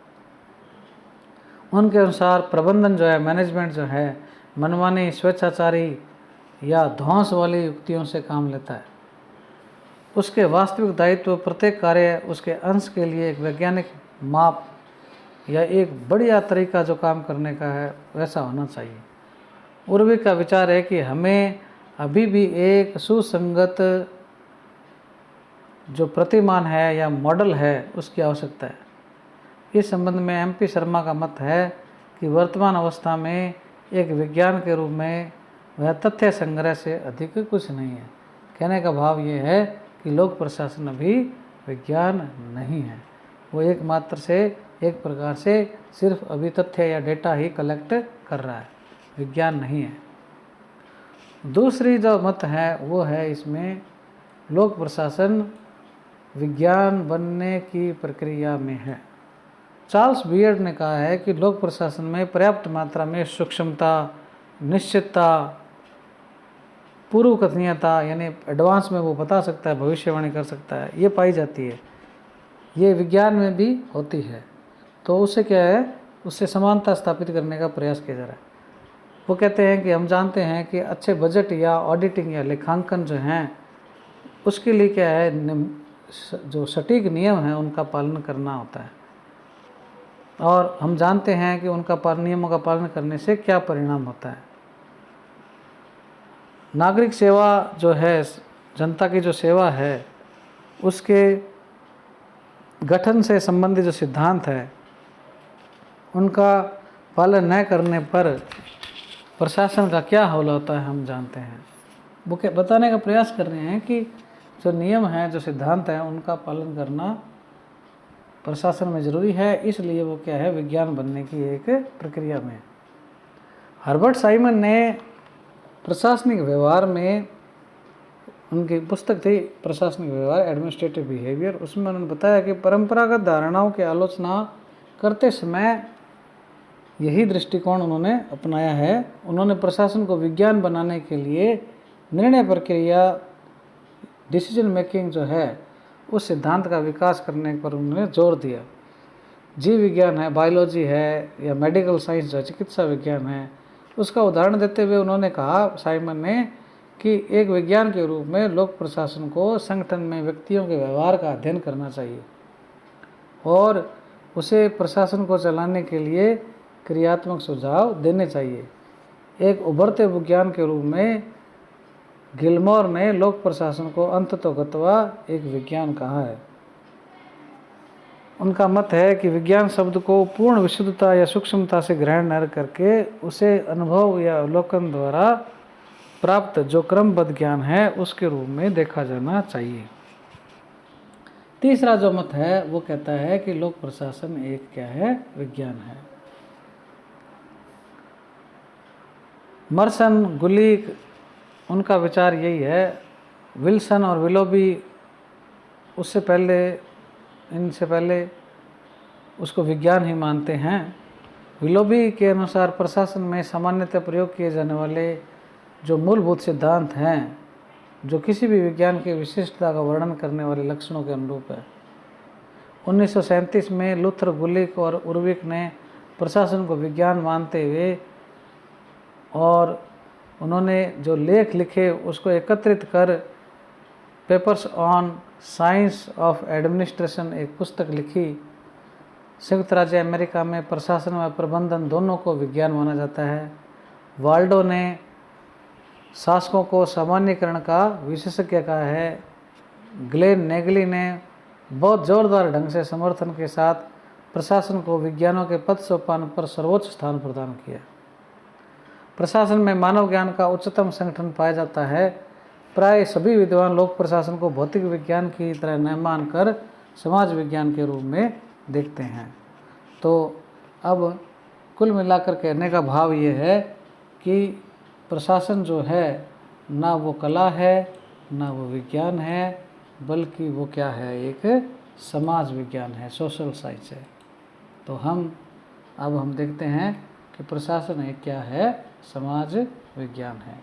S1: उनके अनुसार प्रबंधन जो है, मैनेजमेंट जो है, मनमानी, स्वेच्छाचारी या ध्वंस वाली युक्तियों से काम लेता है। उसके वास्तविक दायित्व प्रत्येक कार्य उसके अंश के लिए एक वैज्ञानिक माप या एक बढ़िया तरीका जो काम करने का है वैसा होना चाहिए। उर्विक का विचार है कि हमें अभी भी एक सुसंगत जो प्रतिमान है या मॉडल है उसकी आवश्यकता है। इस संबंध में MP शर्मा का मत है कि वर्तमान अवस्था में एक विज्ञान के रूप में वह तथ्य संग्रह से अधिक कुछ नहीं है। कहने का भाव ये है कि लोक प्रशासन अभी विज्ञान नहीं है, वो एक प्रकार से सिर्फ अभी तथ्य या डेटा ही कलेक्ट कर रहा है, विज्ञान नहीं है। दूसरी जो मत है वो है इसमें लोक प्रशासन विज्ञान बनने की प्रक्रिया में है। चार्ल्स बियर्ड ने कहा है कि लोक प्रशासन में पर्याप्त मात्रा में सूक्ष्मता, निश्चितता, पूर्व कथनीयता यानी एडवांस में वो बता सकता है, भविष्यवाणी कर सकता है, ये पाई जाती है। ये विज्ञान में भी होती है। तो उससे क्या है, उससे समानता स्थापित करने का प्रयास किया जा रहा है। वो कहते हैं कि हम जानते हैं कि अच्छे बजट या ऑडिटिंग या लेखांकन जो हैं उसके लिए क्या है, जो सटीक नियम हैं उनका पालन करना होता है, और हम जानते हैं कि उनका नियमों का पालन करने से क्या परिणाम होता है। नागरिक सेवा जो है, जनता की जो सेवा है उसके गठन से संबंधित जो सिद्धांत है उनका पालन न करने पर प्रशासन का क्या हाल होता है हम जानते हैं। वो क्या बताने का प्रयास कर रहे हैं कि जो नियम हैं, जो सिद्धांत हैं, उनका पालन करना प्रशासन में ज़रूरी है, इसलिए वो क्या है, विज्ञान बनने की एक प्रक्रिया में। हर्बर्ट साइमन ने प्रशासनिक व्यवहार में, उनकी पुस्तक थी प्रशासनिक व्यवहार, एडमिनिस्ट्रेटिव बिहेवियर, उसमें उन्होंने बताया कि परंपरागत धारणाओं की आलोचना करते समय यही दृष्टिकोण उन्होंने अपनाया है। उन्होंने प्रशासन को विज्ञान बनाने के लिए निर्णय प्रक्रिया, डिसीजन मेकिंग जो है, उस सिद्धांत का विकास करने पर उन्होंने जोर दिया। जीव विज्ञान है, बायोलॉजी है, या मेडिकल साइंस जो चिकित्सा विज्ञान है, उसका उदाहरण देते हुए उन्होंने कहा, साइमन ने, कि एक विज्ञान के रूप में लोक प्रशासन को संगठन में व्यक्तियों के व्यवहार का अध्ययन करना चाहिए और उसे प्रशासन को चलाने के लिए क्रियात्मक सुझाव देने चाहिए। एक उभरते विज्ञान के रूप में गिलमोर ने लोक प्रशासन को अंततोगत्वा एक विज्ञान कहा है। उनका मत है कि विज्ञान शब्द को पूर्ण विशुद्धता या सूक्ष्मता से ग्रहण न करके उसे अनुभव या अवलोकन द्वारा प्राप्त जो क्रमबद्ध ज्ञान है उसके रूप में देखा जाना चाहिए। तीसरा जो मत है वो कहता है कि लोक प्रशासन एक क्या है, विज्ञान है। मर्सन, गुलिक, उनका विचार यही है। विल्सन और विलोबी उससे पहले, इनसे पहले उसको विज्ञान ही मानते हैं। विलोबी के अनुसार प्रशासन में सामान्यतः प्रयोग किए जाने वाले जो मूलभूत सिद्धांत हैं, जो किसी भी विज्ञान की विशिष्टता का वर्णन करने वाले लक्षणों के अनुरूप है। 1937 में लूथर, गुलिक और उर्विक ने प्रशासन को विज्ञान मानते हुए और उन्होंने जो लेख लिखे उसको एकत्रित कर papers on science of administration एक पुस्तक लिखी। संयुक्त राज्य अमेरिका में प्रशासन व प्रबंधन दोनों को विज्ञान माना जाता है। वाल्डो ने शासकों को सामान्यीकरण का विशेषज्ञ कहा है। ग्लेन नेगली ने बहुत जोरदार ढंग से समर्थन के साथ प्रशासन को विज्ञानों के पद सोपान पर सर्वोच्च स्थान प्रदान किया। प्रशासन में मानव ज्ञान का उच्चतम संगठन पाया जाता है। प्राय सभी विद्वान लोक प्रशासन को भौतिक विज्ञान की तरह न मानकर समाज विज्ञान के रूप में देखते हैं। तो अब कुल मिलाकर कहने का भाव ये है कि प्रशासन जो है ना वो कला है ना वो विज्ञान है, बल्कि वो क्या है, एक समाज विज्ञान है, सोशल साइंस है। तो अब हम देखते हैं कि प्रशासन एक क्या है, समाज विज्ञान है।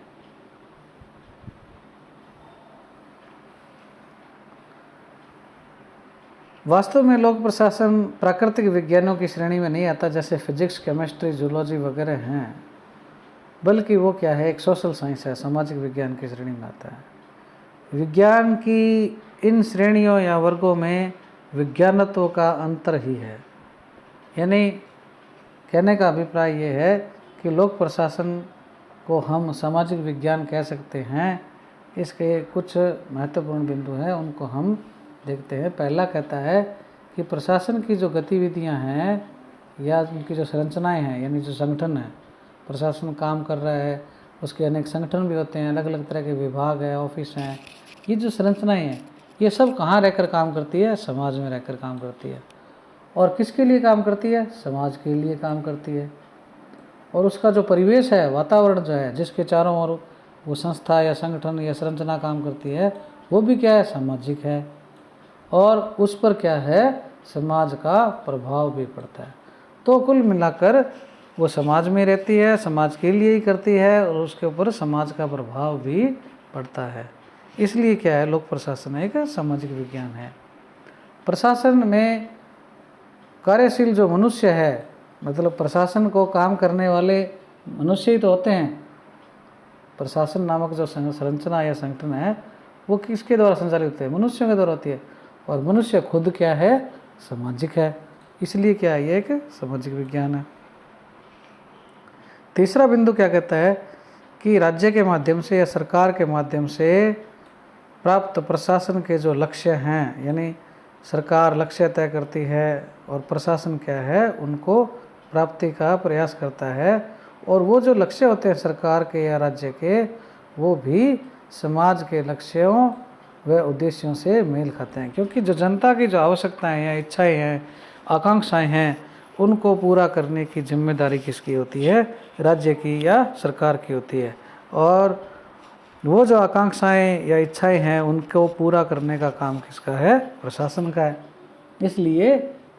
S1: वास्तव में लोक प्रशासन प्राकृतिक विज्ञानों की श्रेणी में नहीं आता, जैसे फिजिक्स, केमिस्ट्री, जूलॉजी वगैरह हैं, बल्कि वो क्या है, एक सोशल साइंस है, सामाजिक विज्ञान की श्रेणी में आता है। विज्ञान की इन श्रेणियों या वर्गों में विज्ञानत्व का अंतर ही है। यानी कहने का अभिप्राय ये है कि लोक प्रशासन को हम सामाजिक विज्ञान कह सकते हैं। इसके कुछ महत्वपूर्ण बिंदु हैं, उनको हम देखते हैं। पहला कहता है कि प्रशासन की जो गतिविधियां हैं या उनकी जो संरचनाएं हैं, यानी जो संगठन है, प्रशासन काम कर रहा है, उसके अनेक संगठन भी होते हैं, अलग अलग तरह के विभाग है, ऑफिस हैं। ये जो संरचनाएं हैं ये सब कहाँ रहकर काम करती है, समाज में रहकर काम करती है। और किसके लिए काम करती है, समाज के लिए काम करती है। और उसका जो परिवेश है, वातावरण जो है, जिसके चारों ओर वो संस्था या संगठन या संरचना काम करती है, वो भी क्या है, सामाजिक है। और उस पर क्या है, समाज का प्रभाव भी पड़ता है। तो कुल मिलाकर वो समाज में रहती है, समाज के लिए ही करती है, और उसके ऊपर समाज का प्रभाव भी पड़ता है। इसलिए क्या है, लोक प्रशासन एक सामाजिक विज्ञान है। प्रशासन में कार्यशील जो मनुष्य है, मतलब प्रशासन को काम करने वाले मनुष्य ही तो होते हैं। प्रशासन नामक जो संरचना या संगठन है वो किसके द्वारा संचालित होते हैं, मनुष्यों के द्वारा होती है। और मनुष्य खुद क्या है, सामाजिक है। इसलिए क्या है, ये एक सामाजिक विज्ञान है। तीसरा बिंदु क्या कहता है कि राज्य के माध्यम से या सरकार के माध्यम से प्राप्त प्रशासन के जो लक्ष्य हैं, यानी सरकार लक्ष्य तय करती है और प्रशासन क्या है उनको प्राप्ति का प्रयास करता है, और वो जो लक्ष्य होते हैं सरकार के या राज्य के, वो भी समाज के लक्ष्यों व उद्देश्यों से मेल खाते हैं। क्योंकि जो जनता की जो आवश्यकताएं हैं, इच्छाएं हैं, आकांक्षाएं हैं, उनको पूरा करने की जिम्मेदारी किसकी होती है? राज्य की या सरकार की होती है। और वो जो आकांक्षाएं या इच्छाएं हैं उनको पूरा करने का काम किसका है? प्रशासन का है। इसलिए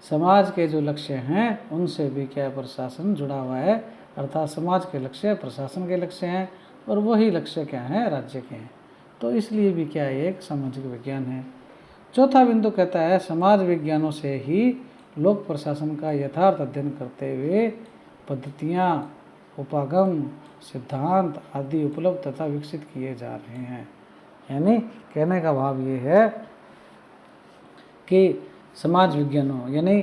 S1: समाज के जो लक्ष्य हैं उनसे भी क्या प्रशासन जुड़ा हुआ है, अर्थात समाज के लक्ष्य प्रशासन के लक्ष्य हैं और वही लक्ष्य क्या हैं? राज्य के हैं। तो इसलिए भी क्या एक सामाजिक विज्ञान है। चौथा बिंदु कहता है समाज विज्ञानों से ही लोक प्रशासन का यथार्थ अध्ययन करते हुए पद्धतियाँ, उपागम, सिद्धांत आदि उपलब्ध तथा विकसित किए जा रहे हैं। यानी कहने का भाव ये है कि समाज विज्ञानों यानी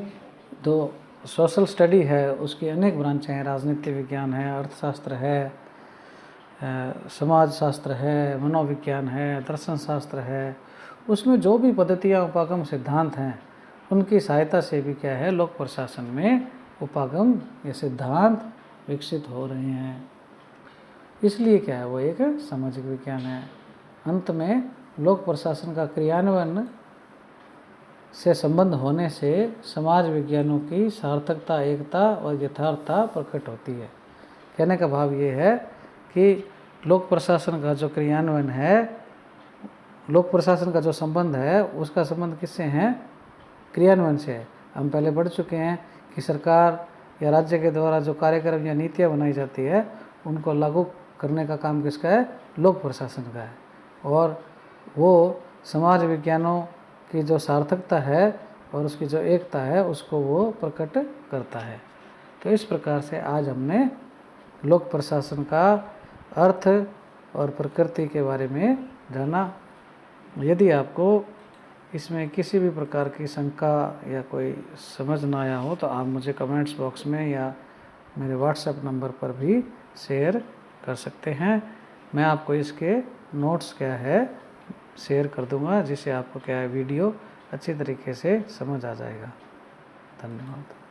S1: जो सोशल स्टडी है उसकी अनेक ब्रांचें हैं, राजनीति विज्ञान है, अर्थशास्त्र है, समाज शास्त्र है, मनोविज्ञान है, दर्शन शास्त्र है। उसमें जो भी पद्धतियाँ, उपागम, सिद्धांत हैं उनकी सहायता से भी क्या है लोक प्रशासन में उपागम या सिद्धांत विकसित हो रहे हैं। इसलिए क्या है वो एक सामाजिक विज्ञान है। अंत में लोक प्रशासन का क्रियान्वयन से संबंध होने से समाज विज्ञानों की सार्थकता, एकता और यथार्थता प्रकट होती है। कहने का भाव ये है कि लोक प्रशासन का जो क्रियान्वयन है, लोक प्रशासन का जो संबंध है उसका संबंध किससे है? क्रियान्वयन से है। हम पहले बढ़ चुके हैं कि सरकार या राज्य के द्वारा जो कार्यक्रम या नीतियाँ बनाई जाती है उनको लागू करने का काम किसका है? लोक प्रशासन का है। और वो समाज विज्ञानों की जो सार्थकता है और उसकी जो एकता है उसको वो प्रकट करता है। तो इस प्रकार से आज हमने लोक प्रशासन का अर्थ और प्रकृति के बारे में जाना। यदि आपको इसमें किसी भी प्रकार की शंका या कोई समझ ना आया हो तो आप मुझे कमेंट्स बॉक्स में या मेरे व्हाट्सएप नंबर पर भी शेयर कर सकते हैं। मैं आपको इसके नोट्स क्या है शेयर कर दूंगा, जिससे आपको क्या है वीडियो अच्छी तरीके से समझ आ जाएगा। धन्यवाद।